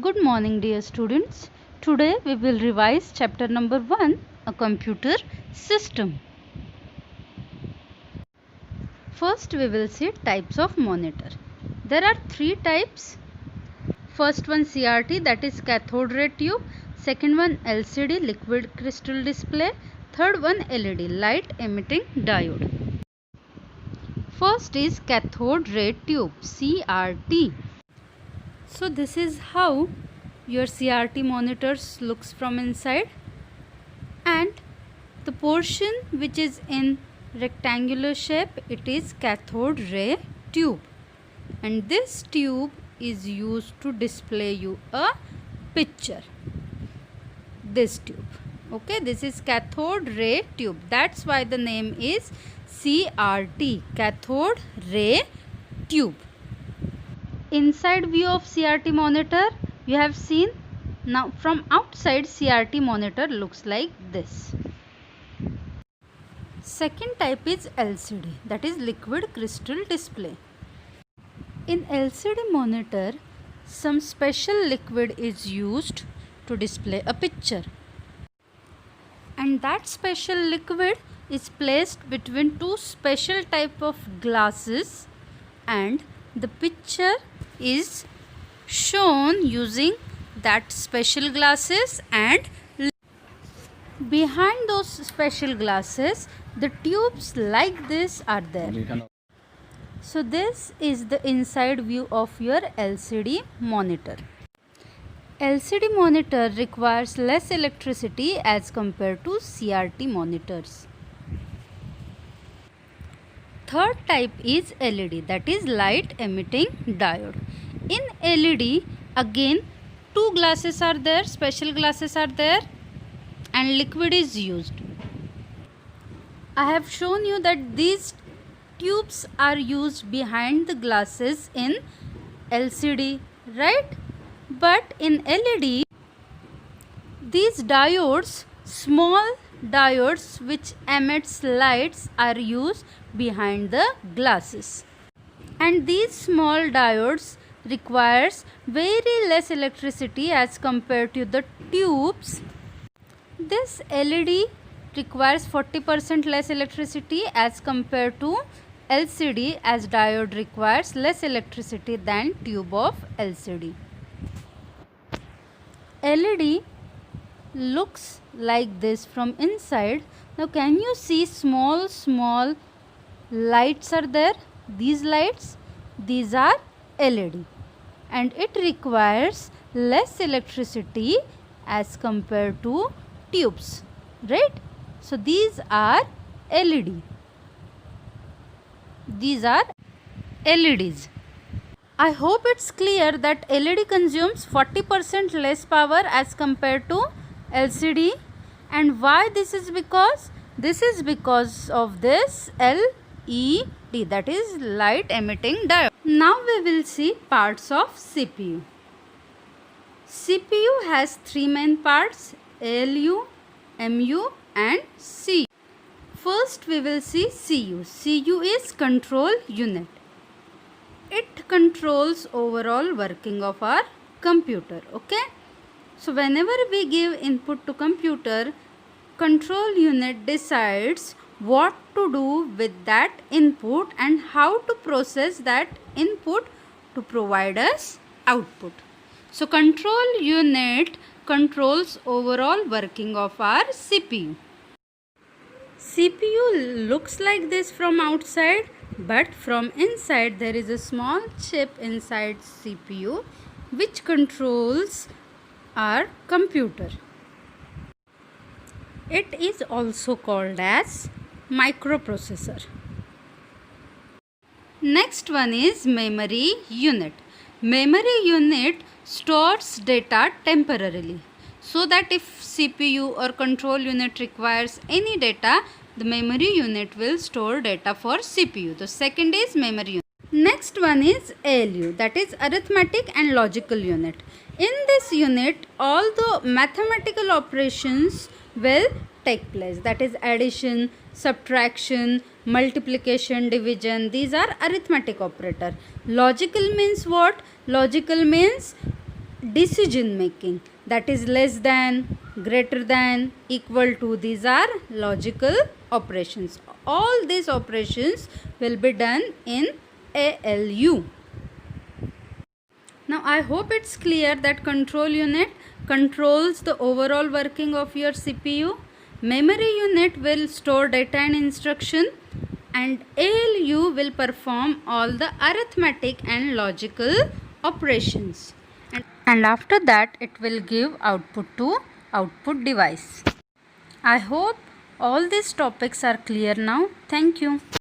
Good morning, dear students. Today we will revise chapter number 1, a computer system. First we will see types of monitor. There are 3 types. First one CRT, that is cathode ray tube. Second one LCD, liquid crystal display. Third one LED, light emitting diode. First is cathode ray tube, CRT. So this is how your CRT monitors looks from inside, and the portion which is in rectangular shape, it is cathode ray tube, and this tube is used to display you a picture. This tube, okay, this is cathode ray tube, that's why the name is CRT, cathode ray tube. Inside view of CRT monitor you have seen. Now from outside CRT monitor looks like this. Second type is LCD, that is liquid crystal display. In LCD monitor some special liquid is used to display a picture, and that special liquid is placed between two special type of glasses, and the picture is shown using that special glasses, and behind those special glasses the tubes like this are there. So this is the inside view of your LCD monitor. LCD monitor requires less electricity as compared to CRT monitors. Third type is LED, that is light emitting diode. In LED again two glasses are there, special glasses are there, and liquid is used. I have shown you that these tubes are used behind the glasses in LCD, right? But in LED these diodes, small diodes which emits lights, are used behind the glasses, and these small diodes requires very less electricity as compared to the tubes. This LED requires 40% less electricity as compared to LCD, as diode requires less electricity than tube of LCD. LED looks like this from inside. Now can you see small lights are there? These lights, these are LED, and it requires less electricity as compared to tubes, right? So these are LED. These are LEDs. I hope it's clear that LED consumes 40% less power as compared to LCD, and why this is because of this LED, that is light emitting diode. Now we will see parts of CPU. CPU has three main parts: ALU, MU and CU. First we will see CU. CU is control unit. It controls overall working of our computer, okay? So whenever we give input to computer, control unit decides what to do with that input and how to process that input to provide us output. So control unit controls overall working of our CPU. CPU looks like this from outside, but from inside there is a small chip inside CPU which controls our computer. It is also called as microprocessor. Next one is memory unit. Memory unit stores data temporarily, so that if CPU or control unit requires any data, the memory unit will store data for CPU. The second is memory unit. Next one is ALU, that is arithmetic and logical unit. In this unit all the mathematical operations will take place, that is addition, subtraction, multiplication, division. These are arithmetic operator. Logical means what? Logical means decision making, that is less than, greater than, equal to. These are logical operations. All these operations will be done in ALU. Now I hope it's clear that control unit controls the overall working of your CPU. Memory unit will store data and instruction, and ALU will perform all the arithmetic and logical operations. And after that it will give output to output device. I hope all these topics are clear now. Thank you.